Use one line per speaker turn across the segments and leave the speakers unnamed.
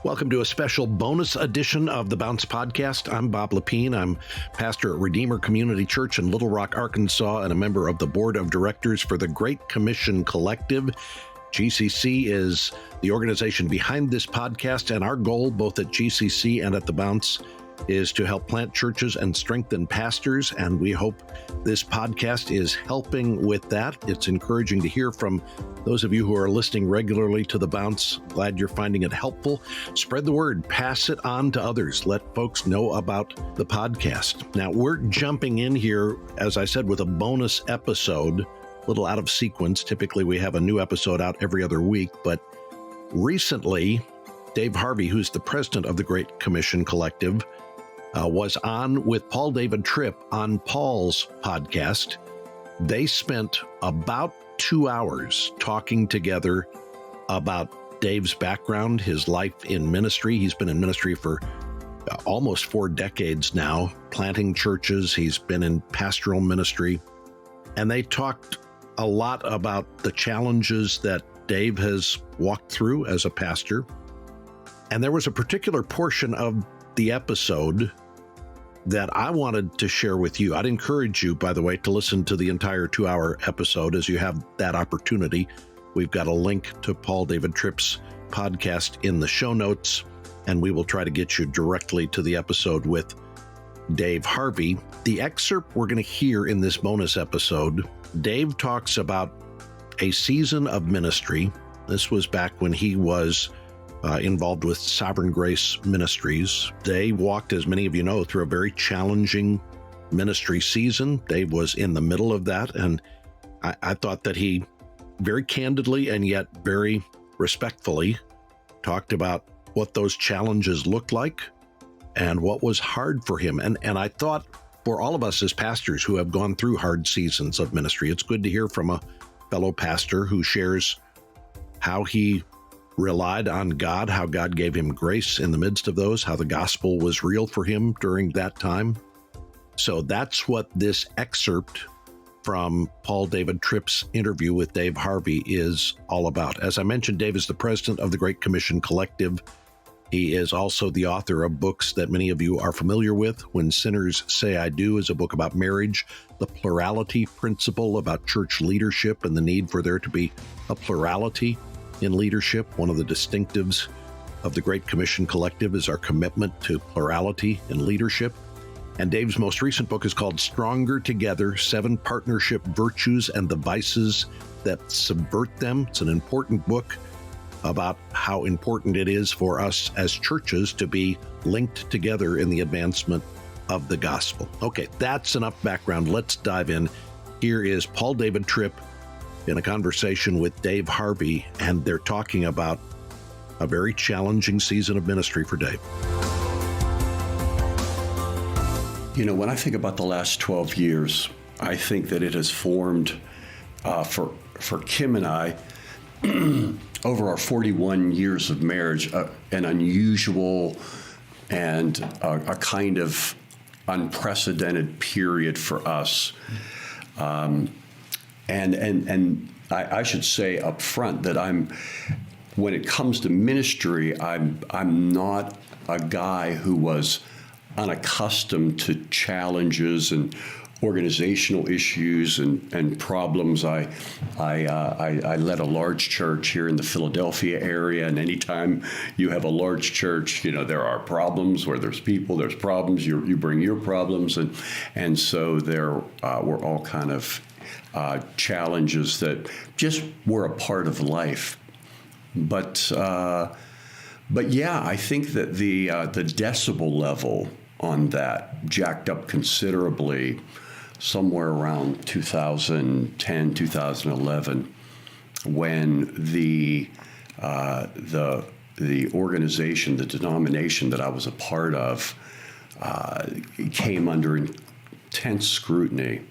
Welcome to a special bonus edition of the Bounce Podcast. I'm Bob Lepine. I'm pastor at Redeemer Community Church in Little Rock, Arkansas, and a member of the board of directors for the Great Commission Collective. GCC is the organization behind this podcast, and our goal, both at GCC and at the Bounce, is to help plant churches and strengthen pastors, and we hope this podcast is helping with that. It's encouraging to hear from those of you who are listening regularly to the Bounce. Glad you're finding it helpful. Spread the word, pass it on to others. Let folks know about the podcast. Now, we're jumping in here, as I said, with a bonus episode, a little out of sequence. Typically, we have a new episode out every other week, but recently, Dave Harvey, who's the president of the Great Commission Collective, was on with Paul David Tripp on Paul's podcast. They spent about 2 hours talking together about Dave's background, his life in ministry. He's been in ministry for almost 4 decades now, planting churches. He's been in pastoral ministry. And they talked a lot about the challenges that Dave has walked through as a pastor. And there was a particular portion of the episode that I wanted to share with you. I'd encourage you, by the way, to listen to the entire 2-hour episode as you have that opportunity. We've got a link to Paul David Tripp's podcast in the show notes, and we will try to get you directly to the episode with Dave Harvey. The excerpt we're going to hear in this bonus episode, Dave talks about a season of ministry. This was back when he was involved with Sovereign Grace Ministries. They walked, as many of you know, through a very challenging ministry season. Dave was in the middle of that, and I thought that he very candidly and yet very respectfully talked about what those challenges looked like and what was hard for him. And I thought for all of us as pastors who have gone through hard seasons of ministry, it's good to hear from a fellow pastor who shares how he relied on God, how God gave him grace in the midst of those, how the gospel was real for him during that time. So that's what this excerpt from Paul David Tripp's interview with Dave Harvey is all about. As I mentioned, Dave is the president of the Great Commission Collective. He is also the author of books that many of you are familiar with. When Sinners Say I Do is a book about marriage, the plurality principle about church leadership and the need for there to be a plurality in leadership. One of the distinctives of the Great Commission Collective is our commitment to plurality in leadership. And Dave's most recent book is called Stronger Together, 7 Partnership Virtues and the Vices That Subvert Them. It's an important book about how important it is for us as churches to be linked together in the advancement of the gospel. Okay, that's enough background. Let's dive in. Here is Paul David Tripp in a conversation with Dave Harvey, and they're talking about a very challenging season of ministry for Dave.
You know, when I think about the last 12 years, I think that it has formed for Kim and I, over our 41 years of marriage, an unusual and a kind of unprecedented period for us. And I should say up front that when it comes to ministry, I'm not a guy who was unaccustomed to challenges and organizational issues and problems. I led a large church here in the Philadelphia area, and anytime you have a large church, you know, there are problems. Where there's people, there's problems. You bring your problems, and so there were all kind of challenges that just were a part of life. But yeah, I think that the decibel level on that jacked up considerably somewhere around 2010, 2011, when the organization, the denomination that I was a part of, came under intense scrutiny,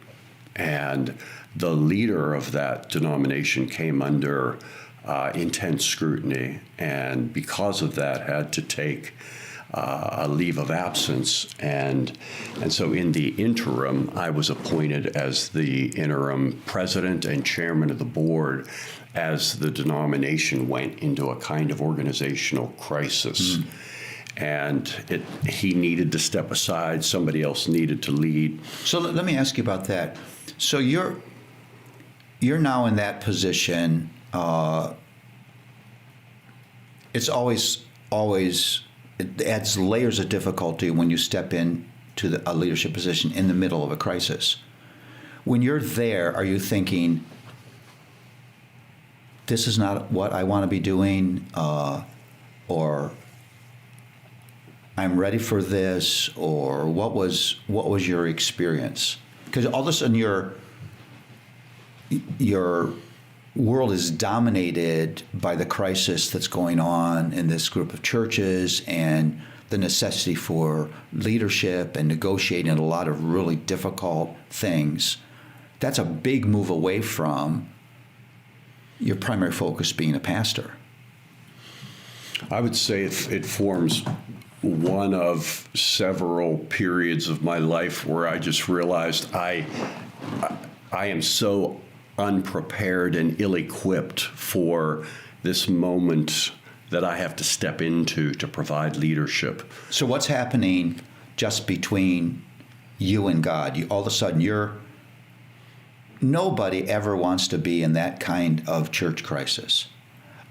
and the leader of that denomination came under intense scrutiny, and because of that had to take a leave of absence, and so in the interim, I was appointed as the interim president and chairman of the board as the denomination went into a kind of organizational crisis. And he needed to step aside, somebody else needed to lead.
So let me ask you about that. So you're now in that position. It's always it adds layers of difficulty when you step into a leadership position in the middle of a crisis. When you're there, are you thinking, this is not what I want to be doing, or I'm ready for this, or what was your experience? Because all of a sudden your world is dominated by the crisis that's going on in this group of churches and the necessity for leadership and negotiating a lot of really difficult things. That's a big move away from your primary focus being a pastor.
I would say it forms one of several periods of my life where I just realized I am so unprepared and ill-equipped for this moment that I have to step into to provide leadership.
So what's happening just between you and God? All of a sudden nobody ever wants to be in that kind of church crisis,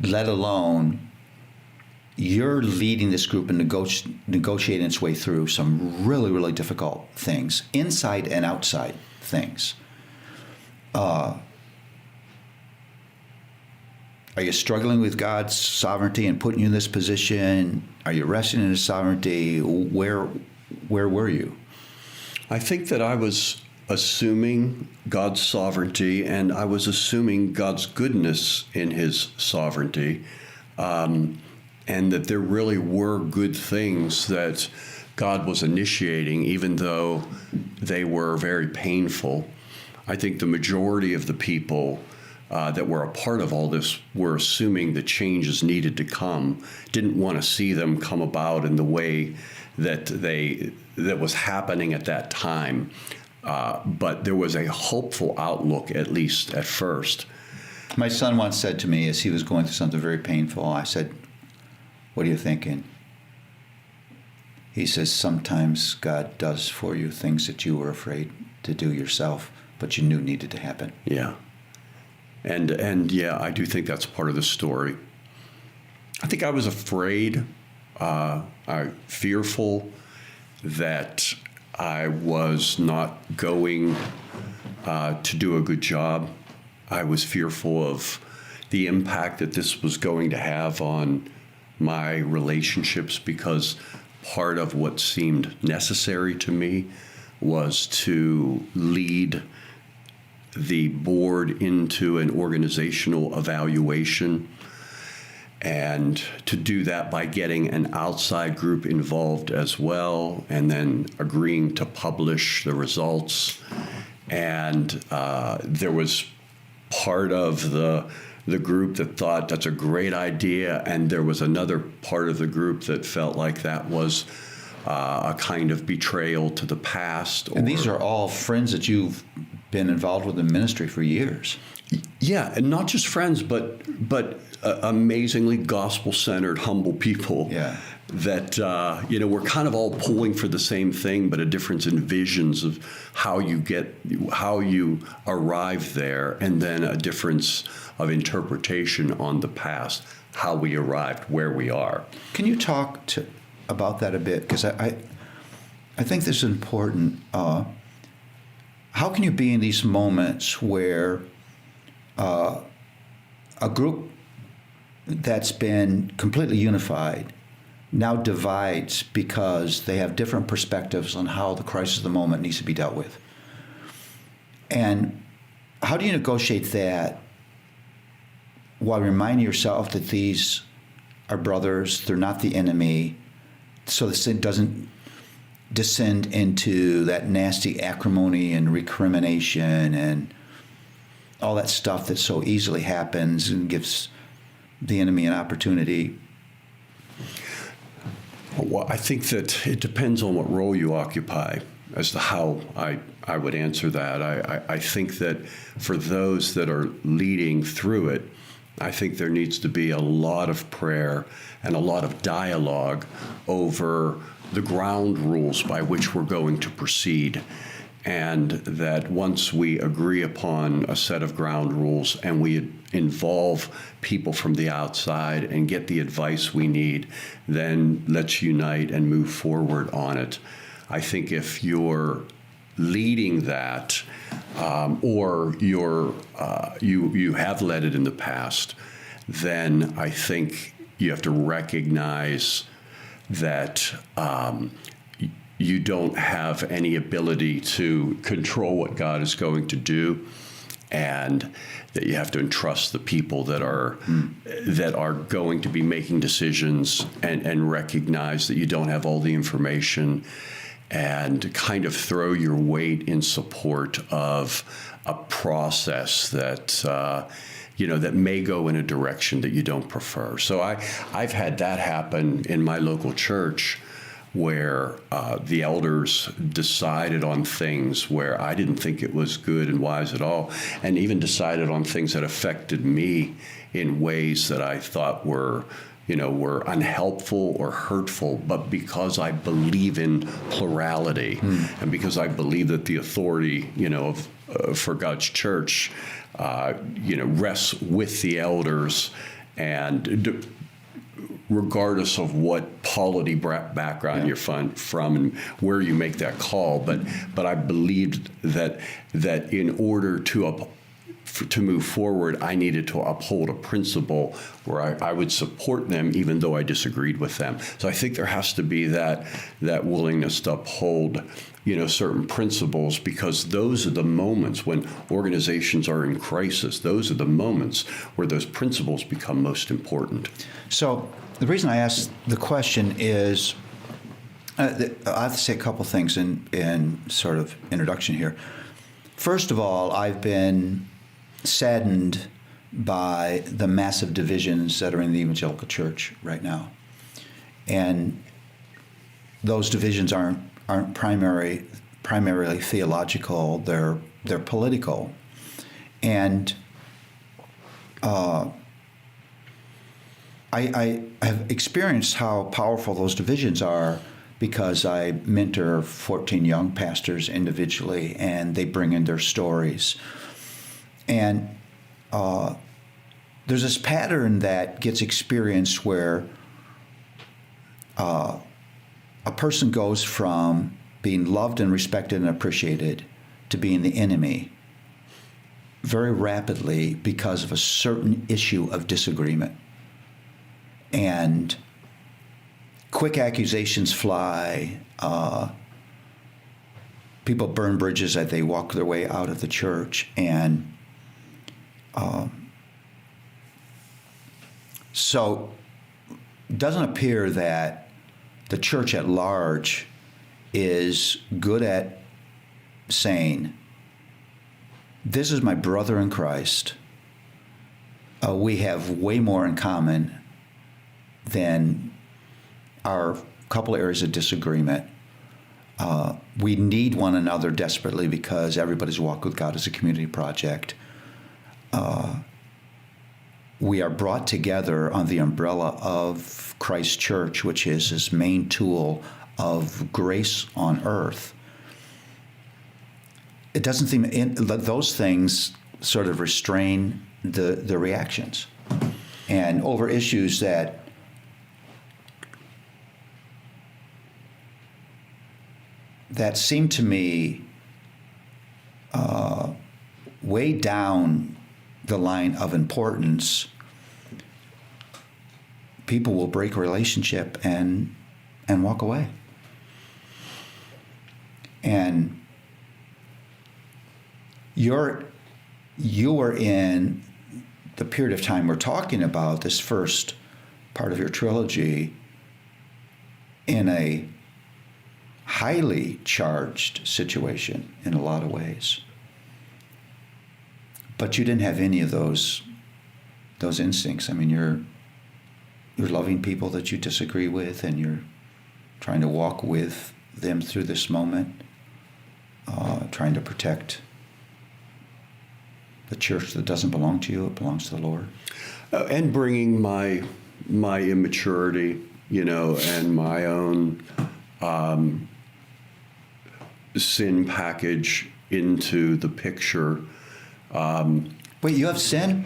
let alone you're leading this group and negotiating its way through some really, really difficult things, inside and outside things. Are you struggling with God's sovereignty and putting you in this position? Are you resting in His sovereignty? Where were you?
I think that I was assuming God's sovereignty, and I was assuming God's goodness in His sovereignty, and that there really were good things that God was initiating, even though they were very painful. I think the majority of the people that were a part of all this were assuming the changes needed to come, didn't want to see them come about in the way that was happening at that time. But there was a hopeful outlook, at least at first.
My son once said to me, as he was going through something very painful, I said, "What are you thinking?" He says, "Sometimes God does for you things that you were afraid to do yourself, but you knew needed to happen."
Yeah. And yeah, I do think that's part of the story. I think I was afraid, fearful that I was not going to do a good job. I was fearful of the impact that this was going to have on my relationships, because part of what seemed necessary to me was to lead the board into an organizational evaluation, and to do that by getting an outside group involved as well, and then agreeing to publish the results. And there was part of the group that thought that's a great idea, and there was another part of the group that felt like that was a kind of betrayal to the past.
And these are all friends that you've been involved with in ministry for years.
Yeah, and not just friends, but amazingly gospel-centered, humble people.
Yeah.
That we're kind of all pulling for the same thing, but a difference in visions of how you arrive there, and then a difference of interpretation on the past, how we arrived where we are.
Can you talk about that a bit? Because I think this is important. How can you be in these moments where a group that's been completely unified now divides because they have different perspectives on how the crisis of the moment needs to be dealt with? And how do you negotiate that while reminding yourself that these are brothers, they're not the enemy, so the sin doesn't descend into that nasty acrimony and recrimination and all that stuff that so easily happens and gives the enemy an opportunity?
Well, I think that it depends on what role you occupy as to how I would answer that. I think that for those that are leading through it, I think there needs to be a lot of prayer and a lot of dialogue over the ground rules by which we're going to proceed. And that once we agree upon a set of ground rules and we involve people from the outside and get the advice we need, then let's unite and move forward on it. I think if you're leading that, or you have led it in the past, then I think you have to recognize that you don't have any ability to control what God is going to do, and that you have to entrust the people that are going to be making decisions, and recognize that you don't have all the information, and kind of throw your weight in support of a process that that may go in a direction that you don't prefer. So I've had that happen in my local church, where the elders decided on things where I didn't think it was good and wise at all, and even decided on things that affected me in ways that I thought were unhelpful or hurtful, but because I believe in plurality, and because I believe that the authority, for God's church, rests with the elders, and regardless of what polity background you're from and where you make that call, but I believed that in order to move forward, I needed to uphold a principle where I would support them even though I disagreed with them. So I think there has to be that willingness to uphold, certain principles, because those are the moments when organizations are in crisis. Those are the moments where those principles become most important.
So the reason I asked the question is, I have to say a couple things in sort of introduction here. First of all, I've been saddened by the massive divisions that are in the evangelical church right now, and those divisions aren't primarily theological. They're political, and I have experienced how powerful those divisions are, because I mentor 14 young pastors individually, and they bring in their stories. And there's this pattern that gets experienced where a person goes from being loved and respected and appreciated to being the enemy very rapidly because of a certain issue of disagreement. And quick accusations fly. People burn bridges as they walk their way out of the church. And so it doesn't appear that the church at large is good at saying, this is my brother in Christ. We have way more in common than our couple areas of disagreement. We need one another desperately because everybody's walk with God is a community project. We are brought together on the umbrella of Christ's church, which is his main tool of grace on earth. It doesn't seem those things sort of restrain the reactions, and over issues that seem to me way down the line of importance, people will break relationship and walk away. And you are in the period of time we're talking about, this first part of your trilogy, in a highly charged situation in a lot of ways. But you didn't have any of those instincts. I mean, you're loving people that you disagree with, and you're trying to walk with them through this moment, trying to protect the church that doesn't belong to you, it belongs to the Lord.
And bringing my immaturity, and my own sin package into the picture.
Wait, you have sin?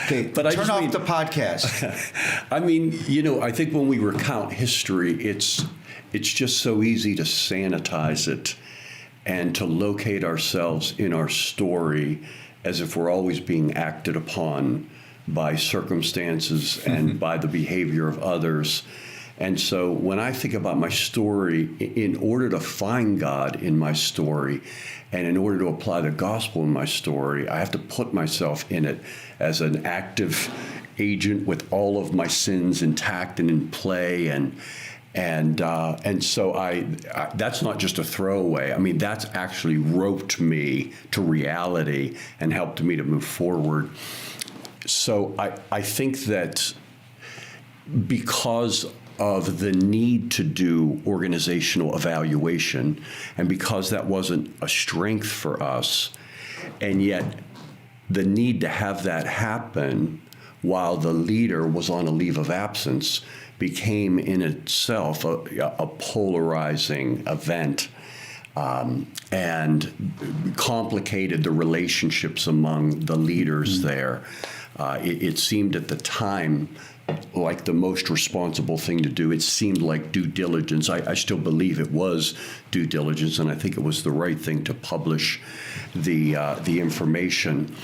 Okay,
But I
turn
just
off
mean-
the podcast.
I mean, I think when we recount history, it's just so easy to sanitize it and to locate ourselves in our story as if we're always being acted upon by circumstances and by the behavior of others. And so when I think about my story, in order to find God in my story and in order to apply the gospel in my story, I have to put myself in it as an active agent with all of my sins intact and in play. And so I that's not just a throwaway. I mean, that's actually roped me to reality and helped me to move forward. So I think that because of the need to do organizational evaluation, and because that wasn't a strength for us, and yet the need to have that happen while the leader was on a leave of absence became in itself a polarizing event, and complicated the relationships among the leaders there. It seemed at the time like the most responsible thing to do. It seemed like due diligence. I still believe it was due diligence, and I think it was the right thing to publish the information.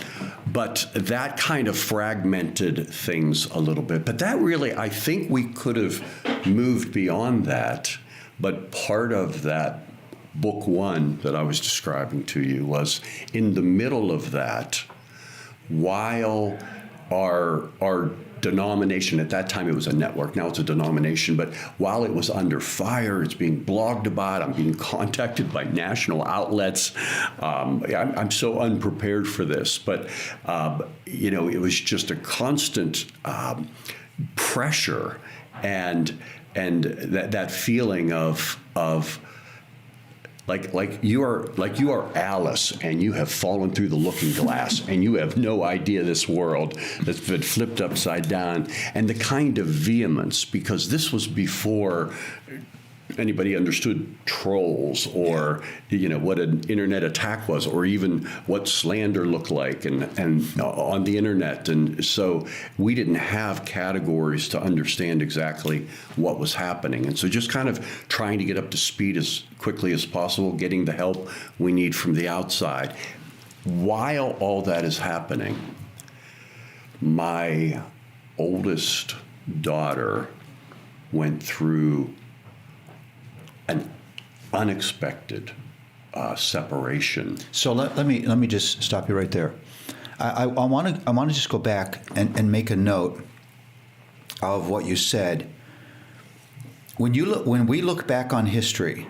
But that kind of fragmented things a little bit. But that really, I think we could have moved beyond that. But part of that book one that I was describing to you was in the middle of that, while our denomination, at that time it was a network, now it's a denomination, but while it was under fire, it's being blogged about, I'm being contacted by national outlets. I'm so unprepared for this, but it was just a constant pressure and that feeling of like you are Alice, and you have fallen through the looking glass, and you have no idea this world that's been flipped upside down, and the kind of vehemence, because this was before anybody understood trolls or what an internet attack was, or even what slander looked like and on the internet. And so we didn't have categories to understand exactly what was happening. And so just kind of trying to get up to speed as quickly as possible, getting the help we need from the outside. While all that is happening, my oldest daughter went through an unexpected separation.
So let me just stop you right there. I want to just go back and make a note of what you said. When we look back on history,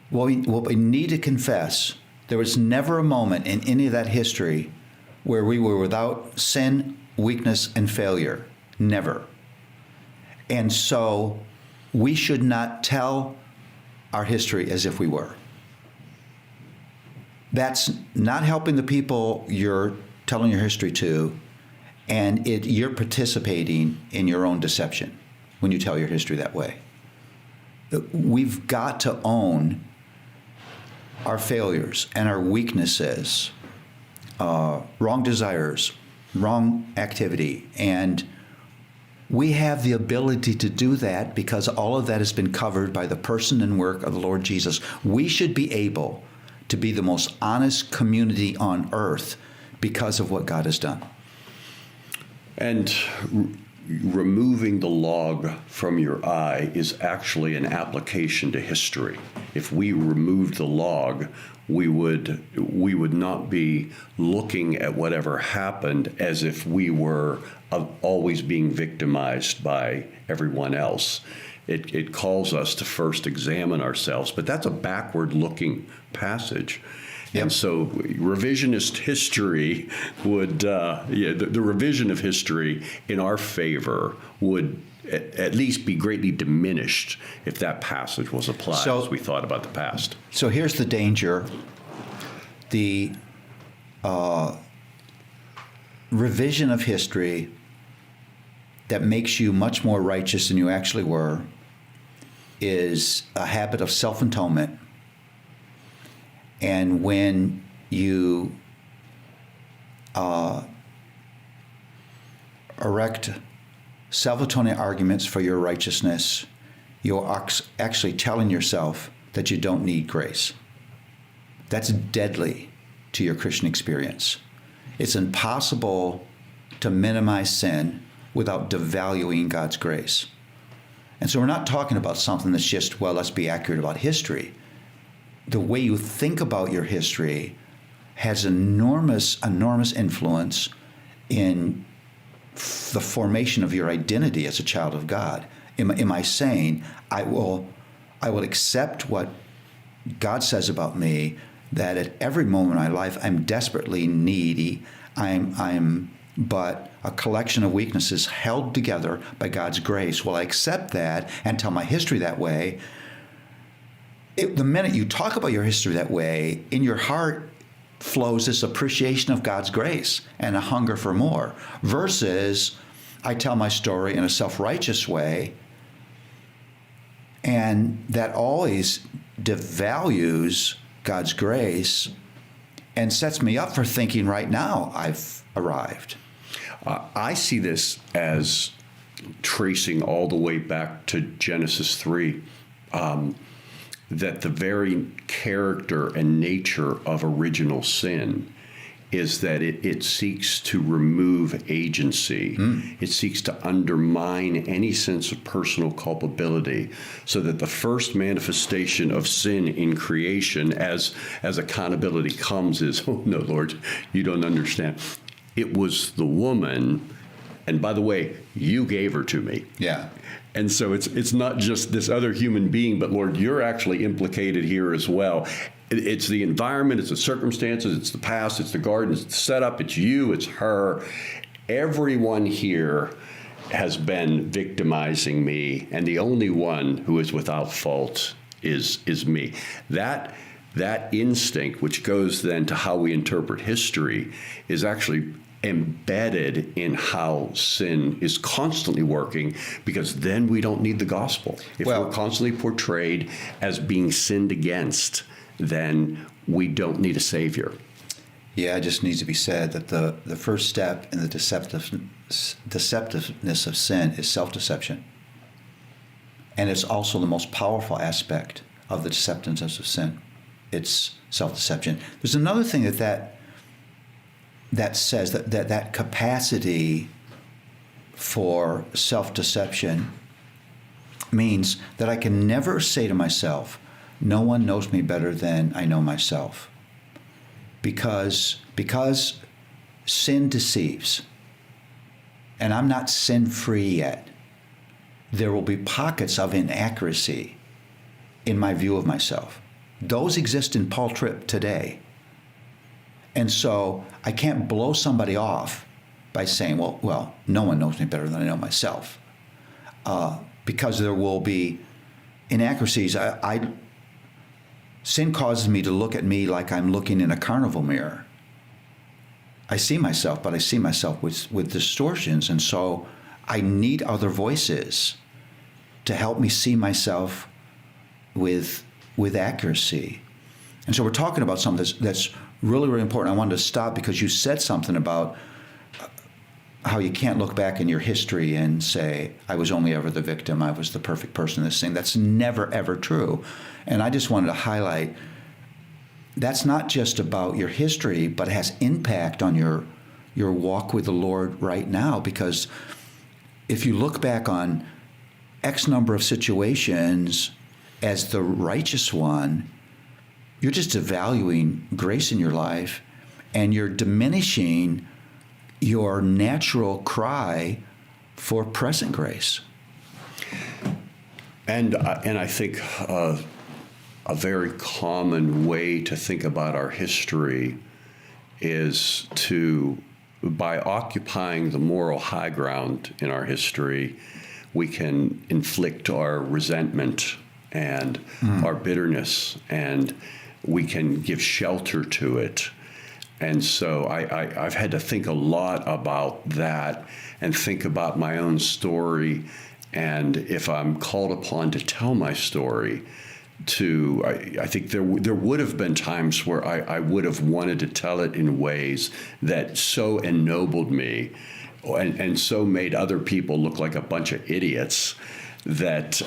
what we need to confess, there was never a moment in any of that history where we were without sin, weakness, and failure. Never. And so we should not tell our history as if we were. That's not helping the people you're telling your history to, and you're participating in your own deception when you tell your history that way. We've got to own our failures and our weaknesses, wrong desires, wrong activity, and we have the ability to do that because all of that has been covered by the person and work of the Lord Jesus. We should be able to be the most honest community on earth because of what God has done.
And removing the log from your eye is actually an application to history. If we removed the log, we would not be looking at whatever happened as if we were always being victimized by everyone else. It calls us to first examine ourselves, but that's a backward-looking passage.
Yep.
And so revisionist history would, the revision of history in our favor would at least be greatly diminished if that passage was applied as we thought about the past.
So here's the danger. The revision of history that makes you much more righteous than you actually were is a habit of self-atonement. And when you erect self-atoning arguments for your righteousness, you're actually telling yourself that you don't need grace. That's deadly to your Christian experience. It's impossible to minimize sin without devaluing God's grace. And so we're not talking about something that's just, well, let's be accurate about history. The way you think about your history has enormous influence in the formation of your identity as a child of God. Am I saying I will accept what God says about me, that at every moment in my life I'm desperately needy, I'm but a collection of weaknesses held together by God's grace? Will I accept that and tell my history that way? The minute you talk about your history that way, in your heart flows this appreciation of God's grace and a hunger for more, versus I tell my story in a self-righteous way, and that always devalues God's grace and sets me up for thinking right now I've arrived.
I see this as tracing all the way back to Genesis 3, that the very character and nature of original sin is that it seeks to remove agency. It seeks to undermine any sense of personal culpability, so that the first manifestation of sin in creation as accountability comes is, oh no, Lord, you don't understand. It was the woman, and by the way, you gave her to me.
Yeah.
And so it's not just this other human being, but Lord, you're actually implicated here as well. It's the environment, it's the circumstances, it's the past, it's the garden, it's the setup, it's you, it's her. Everyone here has been victimizing me, and the only one who is without fault is me. That instinct, which goes then to how we interpret history, is actually embedded in how sin is constantly working, because then we don't need the gospel. If we're constantly portrayed as being sinned against, then we don't need a savior.
Yeah, it just needs to be said that the first step in the deceptiveness of sin is self-deception. And it's also the most powerful aspect of the deceptiveness of sin. It's self-deception. There's another thing that says that capacity for self-deception means that I can never say to myself, no one knows me better than I know myself. Because sin deceives, and I'm not sin-free yet, there will be pockets of inaccuracy in my view of myself. Those exist in Paul Tripp today. And so I can't blow somebody off by saying, well, no one knows me better than I know myself. Because there will be inaccuracies. Sin causes me to look at me like I'm looking in a carnival mirror. I see myself, but I see myself with distortions. And so I need other voices to help me see myself with accuracy. And so we're talking about something that's really, really important. I wanted to stop because you said something about how you can't look back in your history and say, I was only ever the victim, I was the perfect person in this thing. That's never, ever true. And I just wanted to highlight, that's not just about your history, but it has impact on your walk with the Lord right now. Because if you look back on X number of situations as the righteous one, you're just devaluing grace in your life, and you're diminishing your natural cry for present grace.
And I think a very common way to think about our history is by occupying the moral high ground in our history, we can inflict our resentment and our bitterness, and we can give shelter to it. And so I've had to think a lot about that and think about my own story. And if I'm called upon to tell my story, I think there would have been times where I would have wanted to tell it in ways that so ennobled me and so made other people look like a bunch of idiots that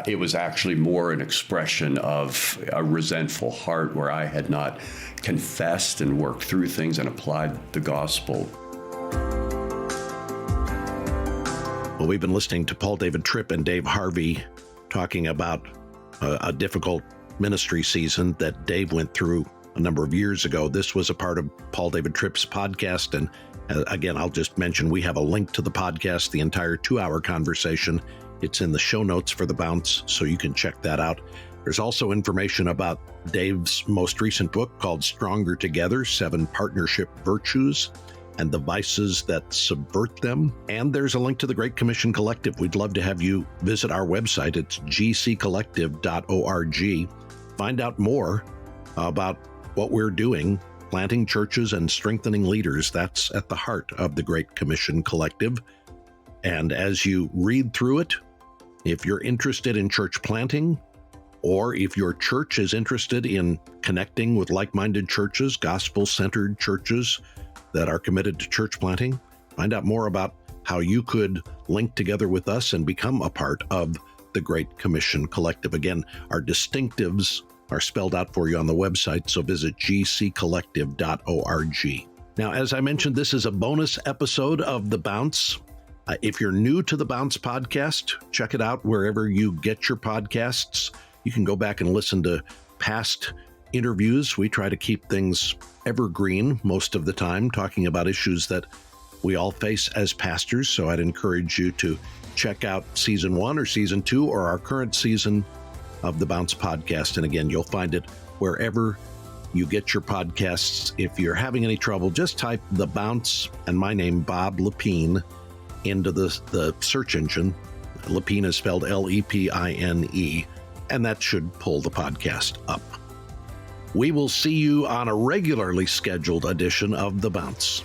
it was actually more an expression of a resentful heart where I had not confessed and worked through things and applied the gospel.
Well, we've been listening to Paul David Tripp and Dave Harvey talking about a difficult ministry season that Dave went through a number of years ago. This was a part of Paul David Tripp's podcast. And again, I'll just mention we have a link to the podcast, the entire 2-hour conversation. It's in the show notes for The Bounce, so you can check that out. There's also information about Dave's most recent book called Stronger Together, 7 Partnership Virtues and the Vices That Subvert Them. And there's a link to the Great Commission Collective. We'd love to have you visit our website. It's gccollective.org. Find out more about what we're doing, planting churches and strengthening leaders. That's at the heart of the Great Commission Collective. And as you read through it, if you're interested in church planting, or if your church is interested in connecting with like-minded churches, gospel-centered churches that are committed to church planting, find out more about how you could link together with us and become a part of the Great Commission Collective. Again, our distinctives are spelled out for you on the website, so visit gccollective.org. Now, as I mentioned, this is a bonus episode of The Bounce. If you're new to The Bounce podcast, check it out wherever you get your podcasts. You can go back and listen to past interviews. We try to keep things evergreen most of the time, talking about issues that we all face as pastors. So I'd encourage you to check out season 1 or season 2 or our current season of the Bounce podcast. And again, you'll find it wherever you get your podcasts. If you're having any trouble, just type The Bounce and my name, Bob Lepine, into the search engine. Lepine is spelled Lepine, and that should pull the podcast up. We will see you on a regularly scheduled edition of The Bounce.